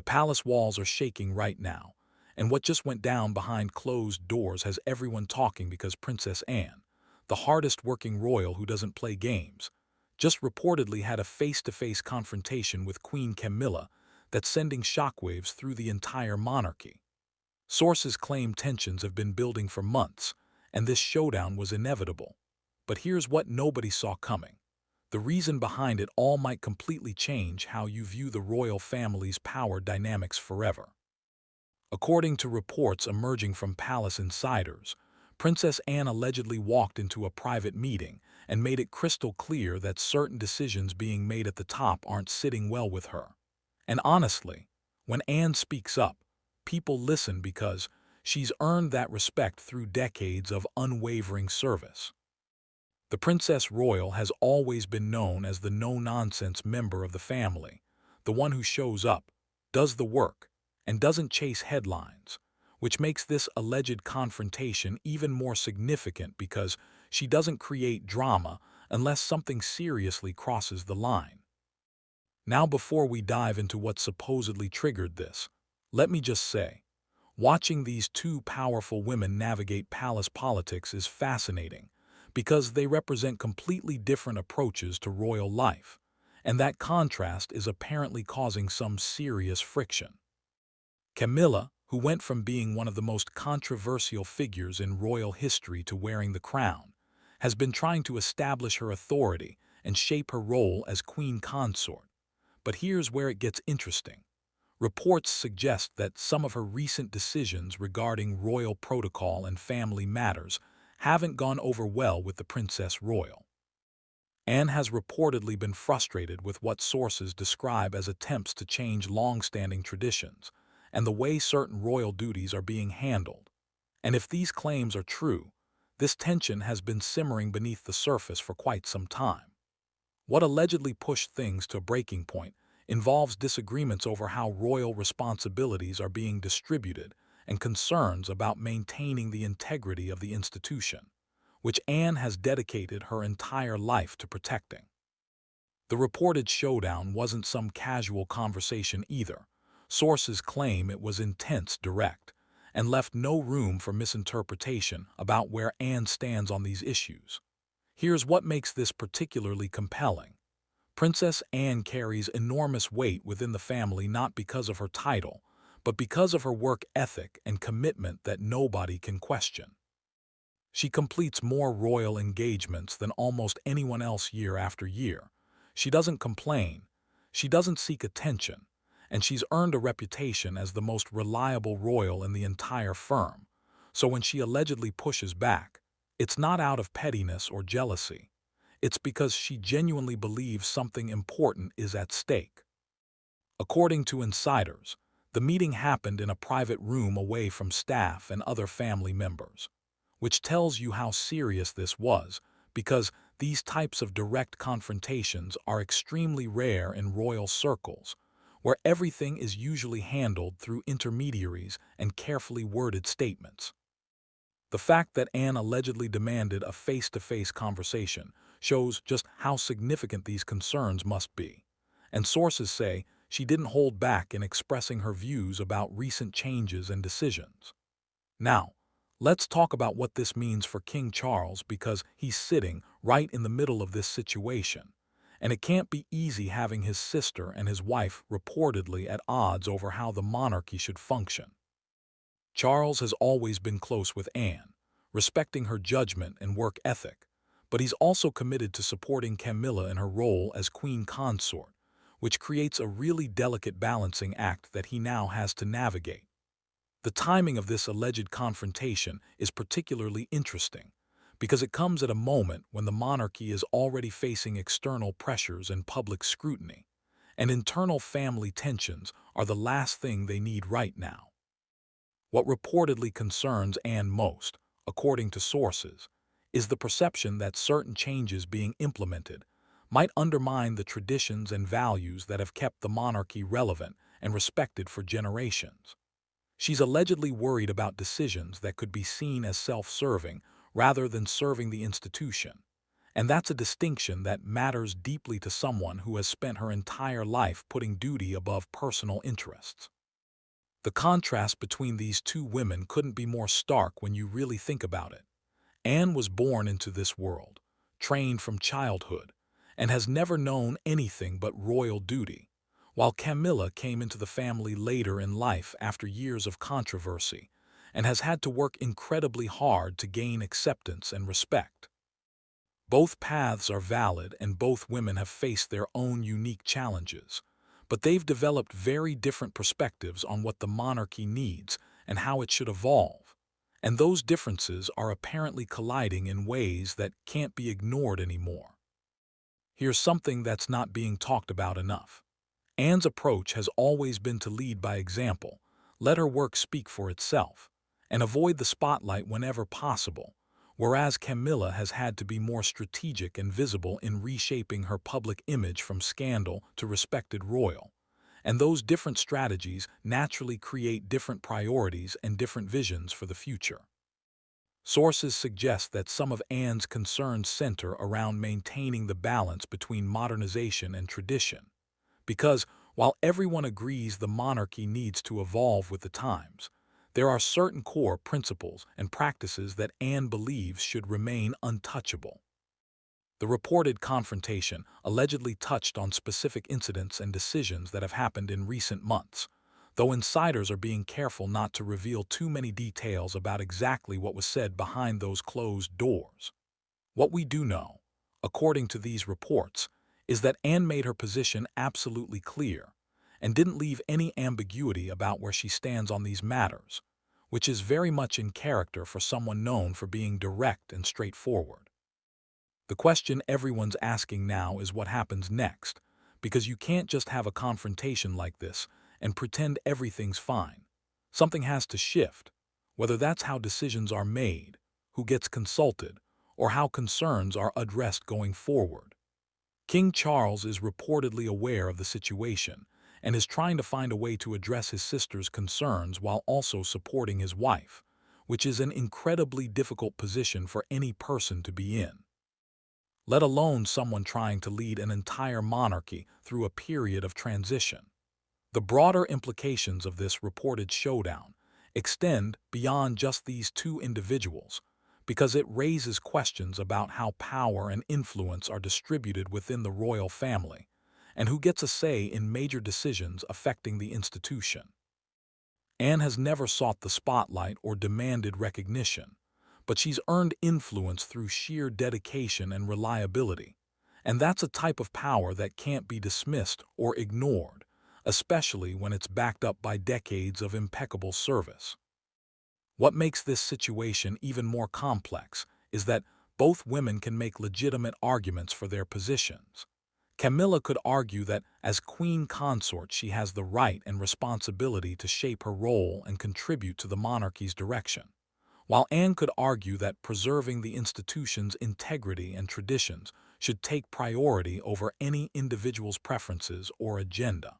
palace walls are shaking right now, and what just went down behind closed doors has everyone talking because Princess Anne, the hardest-working royal who doesn't play games, just reportedly had a face-to-face confrontation with Queen Camilla that's sending shockwaves through the entire monarchy. Sources claim tensions have been building for months, and this showdown was inevitable. But here's what nobody saw coming. The reason behind it all might completely change how you view the royal family's power dynamics forever. According to reports emerging from palace insiders, Princess Anne allegedly walked into a private meeting and made it crystal clear that certain decisions being made at the top aren't sitting well with her. And honestly, when Anne speaks up, people listen because she's earned that respect through decades of unwavering service. The Princess Royal has always been known as the no-nonsense member of the family, the one who shows up, does the work, and doesn't chase headlines, which makes this alleged confrontation even more significant because she doesn't create drama unless something seriously crosses the line. Now, before we dive into what supposedly triggered this, let me just say, watching these two powerful women navigate palace politics is fascinating because they represent completely different approaches to royal life, and that contrast is apparently causing some serious friction. Camilla, who went from being one of the most controversial figures in royal history to wearing the crown, has been trying to establish her authority and shape her role as queen consort. But here's where it gets interesting. Reports suggest that some of her recent decisions regarding royal protocol and family matters haven't gone over well with the Princess Royal. Anne has reportedly been frustrated with what sources describe as attempts to change long-standing traditions and the way certain royal duties are being handled. And if these claims are true, this tension has been simmering beneath the surface for quite some time. What allegedly pushed things to a breaking point involves disagreements over how royal responsibilities are being distributed and concerns about maintaining the integrity of the institution, which Anne has dedicated her entire life to protecting. The reported showdown wasn't some casual conversation either. Sources claim it was intense, direct, and left no room for misinterpretation about where Anne stands on these issues. Here's what makes this particularly compelling. Princess Anne carries enormous weight within the family not because of her title, but because of her work ethic and commitment that nobody can question. She completes more royal engagements than almost anyone else year after year. She doesn't complain, she doesn't seek attention, and she's earned a reputation as the most reliable royal in the entire firm. So when she allegedly pushes back, it's not out of pettiness or jealousy. It's because she genuinely believes something important is at stake. According to insiders, the meeting happened in a private room away from staff and other family members, which tells you how serious this was, because these types of direct confrontations are extremely rare in royal circles, where everything is usually handled through intermediaries and carefully worded statements. The fact that Anne allegedly demanded a face-to-face conversation shows just how significant these concerns must be, and sources say she didn't hold back in expressing her views about recent changes and decisions. Now, let's talk about what this means for King Charles because he's sitting right in the middle of this situation, and it can't be easy having his sister and his wife reportedly at odds over how the monarchy should function. Charles has always been close with Anne, respecting her judgment and work ethic, but he's also committed to supporting Camilla in her role as queen consort, which creates a really delicate balancing act that he now has to navigate. The timing of this alleged confrontation is particularly interesting because it comes at a moment when the monarchy is already facing external pressures and public scrutiny, and internal family tensions are the last thing they need right now. What reportedly concerns Anne most, according to sources, is the perception that certain changes being implemented might undermine the traditions and values that have kept the monarchy relevant and respected for generations. She's allegedly worried about decisions that could be seen as self-serving rather than serving the institution, and that's a distinction that matters deeply to someone who has spent her entire life putting duty above personal interests. The contrast between these two women couldn't be more stark when you really think about it. Anne was born into this world, trained from childhood, and has never known anything but royal duty, while Camilla came into the family later in life after years of controversy and has had to work incredibly hard to gain acceptance and respect. Both paths are valid and both women have faced their own unique challenges, but they've developed very different perspectives on what the monarchy needs and how it should evolve. And those differences are apparently colliding in ways that can't be ignored anymore. Here's something that's not being talked about enough. Anne's approach has always been to lead by example, let her work speak for itself, and avoid the spotlight whenever possible, whereas Camilla has had to be more strategic and visible in reshaping her public image from scandal to respected royal. And those different strategies naturally create different priorities and different visions for the future. Sources suggest that some of Anne's concerns center around maintaining the balance between modernization and tradition. Because, while everyone agrees the monarchy needs to evolve with the times, there are certain core principles and practices that Anne believes should remain untouchable. The reported confrontation allegedly touched on specific incidents and decisions that have happened in recent months, though insiders are being careful not to reveal too many details about exactly what was said behind those closed doors. What we do know, according to these reports, is that Anne made her position absolutely clear and didn't leave any ambiguity about where she stands on these matters, which is very much in character for someone known for being direct and straightforward. The question everyone's asking now is what happens next, because you can't just have a confrontation like this and pretend everything's fine. Something has to shift, whether that's how decisions are made, who gets consulted, or how concerns are addressed going forward. King Charles is reportedly aware of the situation and is trying to find a way to address his sister's concerns while also supporting his wife, which is an incredibly difficult position for any person to be in, let alone someone trying to lead an entire monarchy through a period of transition. The broader implications of this reported showdown extend beyond just these two individuals, because it raises questions about how power and influence are distributed within the royal family, and who gets a say in major decisions affecting the institution. Anne has never sought the spotlight or demanded recognition, but she's earned influence through sheer dedication and reliability, and that's a type of power that can't be dismissed or ignored, especially when it's backed up by decades of impeccable service. What makes this situation even more complex is that both women can make legitimate arguments for their positions. Camilla could argue that as queen consort she has the right and responsibility to shape her role and contribute to the monarchy's direction, while Anne could argue that preserving the institution's integrity and traditions should take priority over any individual's preferences or agenda.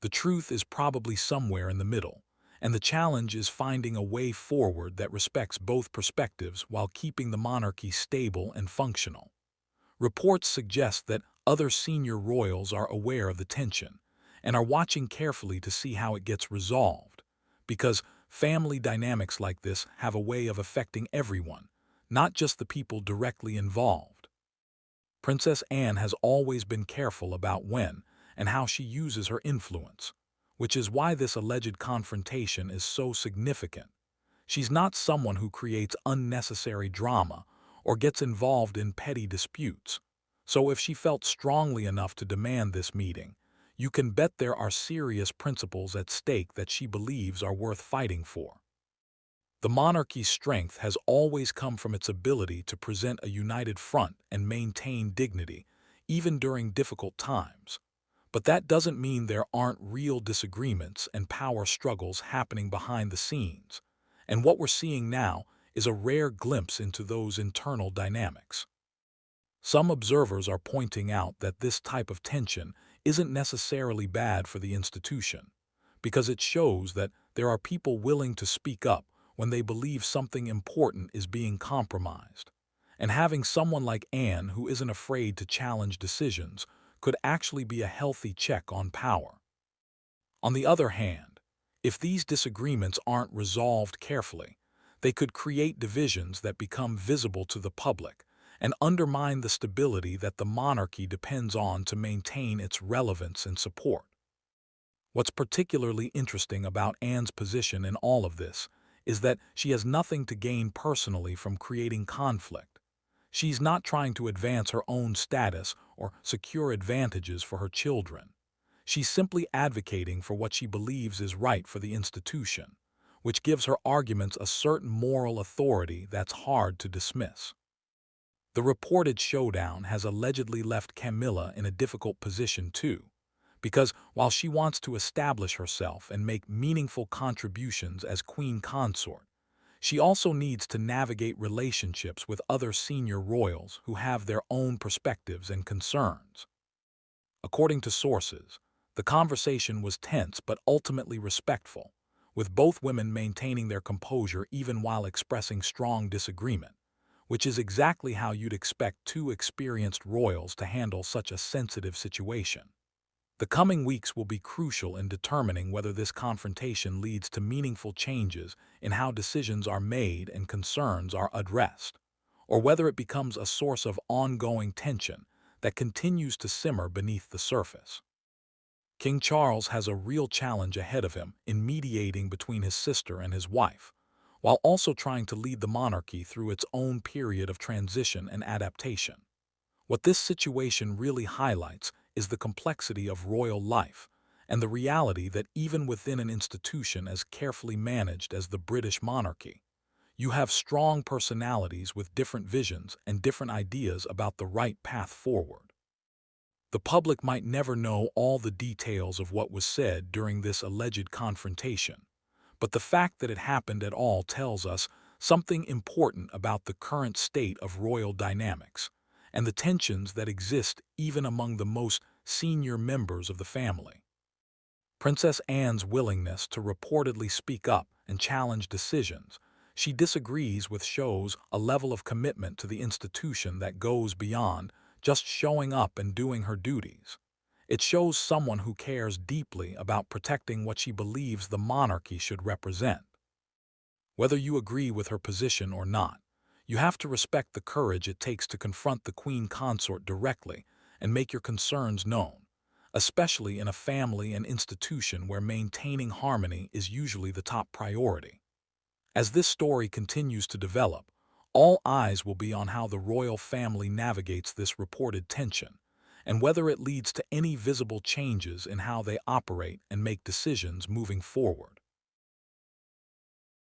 The truth is probably somewhere in the middle, and the challenge is finding a way forward that respects both perspectives while keeping the monarchy stable and functional. Reports suggest that other senior royals are aware of the tension and are watching carefully to see how it gets resolved, because family dynamics like this have a way of affecting everyone, not just the people directly involved. Princess Anne has always been careful about when and how she uses her influence, which is why this alleged confrontation is so significant. She's not someone who creates unnecessary drama or gets involved in petty disputes. So if she felt strongly enough to demand this meeting, you can bet there are serious principles at stake that she believes are worth fighting for. The monarchy's strength has always come from its ability to present a united front and maintain dignity, even during difficult times. But that doesn't mean there aren't real disagreements and power struggles happening behind the scenes. And what we're seeing now is a rare glimpse into those internal dynamics. Some observers are pointing out that this type of tension isn't necessarily bad for the institution, because it shows that there are people willing to speak up when they believe something important is being compromised. And having someone like Anne who isn't afraid to challenge decisions could actually be a healthy check on power. On the other hand, If these disagreements aren't resolved carefully, they could create divisions that become visible to the public and undermine the stability that the monarchy depends on to maintain its relevance and support. What's particularly interesting about Anne's position in all of this is that she has nothing to gain personally from creating conflict. She's not trying to advance her own status or secure advantages for her children. She's simply advocating for what she believes is right for the institution, which gives her arguments a certain moral authority that's hard to dismiss. The reported showdown has allegedly left Camilla in a difficult position too, because while she wants to establish herself and make meaningful contributions as queen consort, she also needs to navigate relationships with other senior royals who have their own perspectives and concerns. According to sources, the conversation was tense but ultimately respectful, with both women maintaining their composure even while expressing strong disagreement, which is exactly how you'd expect two experienced royals to handle such a sensitive situation. The coming weeks will be crucial in determining whether this confrontation leads to meaningful changes in how decisions are made and concerns are addressed, or whether it becomes a source of ongoing tension that continues to simmer beneath the surface. King Charles has a real challenge ahead of him in mediating between his sister and his wife, while also trying to lead the monarchy through its own period of transition and adaptation. What this situation really highlights is the complexity of royal life and the reality that even within an institution as carefully managed as the British monarchy, you have strong personalities with different visions and different ideas about the right path forward. The public might never know all the details of what was said during this alleged confrontation, but the fact that it happened at all tells us something important about the current state of royal dynamics and the tensions that exist even among the most senior members of the family. Princess Anne's willingness to reportedly speak up and challenge decisions she disagrees with shows a level of commitment to the institution that goes beyond just showing up and doing her duties. It shows someone who cares deeply about protecting what she believes the monarchy should represent. Whether you agree with her position or not, you have to respect the courage it takes to confront the queen consort directly and make your concerns known, especially in a family and institution where maintaining harmony is usually the top priority. As this story continues to develop, all eyes will be on how the royal family navigates this reported tension, and whether it leads to any visible changes in how they operate and make decisions moving forward.